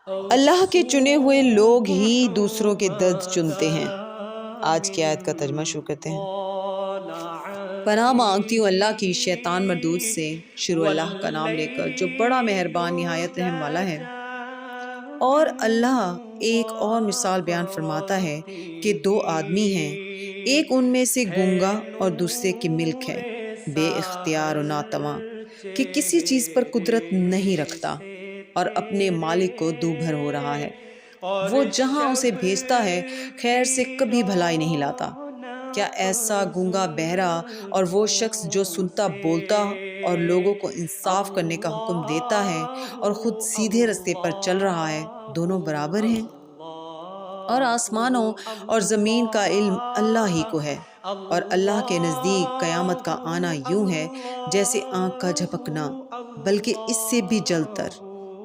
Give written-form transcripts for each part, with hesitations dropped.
اللہ کے چنے ہوئے لوگ ہی دوسروں کے درد چنتے ہیں۔ آج کی آیت کا ترجمہ شروع کرتے ہیں۔ پناہ مانگتی ہوں اللہ کی شیطان مردود سے۔ شروع اللہ کا نام لے کر جو بڑا مہربان نہایت رحم والا ہے۔ اور اللہ ایک اور مثال بیان فرماتا ہے کہ دو آدمی ہیں، ایک ان میں سے گونگا اور دوسرے کی ملک ہے، بے اختیار و ناتواں، کہ کسی چیز پر قدرت نہیں رکھتا اور اپنے مالک کو دو بھر ہو رہا ہے۔ وہ جہاں اسے بھیجتا ہے خیر سے کبھی بھلائی نہیں لاتا۔ کیا ایسا گونگا بہرا اور وہ شخص جو سنتا بولتا اور لوگوں کو انصاف کرنے کا حکم دیتا ہے اور خود سیدھے رستے پر چل رہا ہے، دونوں برابر ہیں؟ اور آسمانوں اور زمین کا علم اللہ ہی کو ہے، اور اللہ کے نزدیک قیامت کا آنا یوں ہے جیسے آنکھ کا جھپکنا، بلکہ اس سے بھی جلد تر۔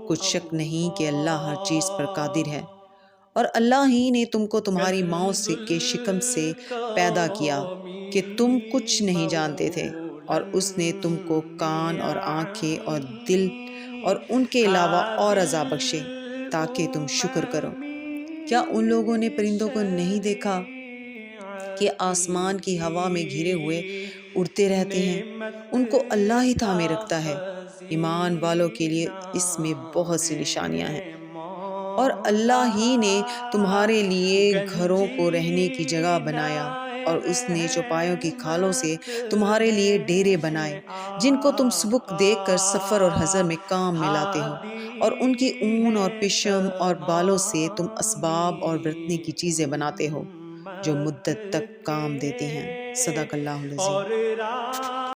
کچھ شک نہیں کہ اللہ ہر چیز پر قادر ہے۔ اور اللہ ہی نے تم کو تمہاری ماؤں کے شکم سے پیدا کیا کہ تم کچھ نہیں جانتے تھے، اور اس نے تم کو کان اور آنکھیں اور دل اور ان کے علاوہ اور اعضاء بخشے تاکہ تم شکر کرو۔ کیا ان لوگوں نے پرندوں کو نہیں دیکھا کہ آسمان کی ہوا میں گھرے ہوئے اڑتے رہتے ہیں؟ ان کو اللہ ہی تھامے رکھتا ہے۔ ایمان والوں کے لیے اس میں بہت سی نشانیاں ہیں۔ اور اللہ ہی نے تمہارے لیے گھروں کو رہنے کی جگہ بنایا، اور اس نے چوپایوں کی کھالوں سے تمہارے لیے ڈیرے بنائے جن کو تم سبک دیکھ کر سفر اور حضر میں کام میں لاتے ہو، اور ان کی اون اور پشم اور بالوں سے تم اسباب اور برتنے کی چیزیں بناتے ہو جو مدت تک کام دیتی ہیں۔ صدق اللہ العظیم۔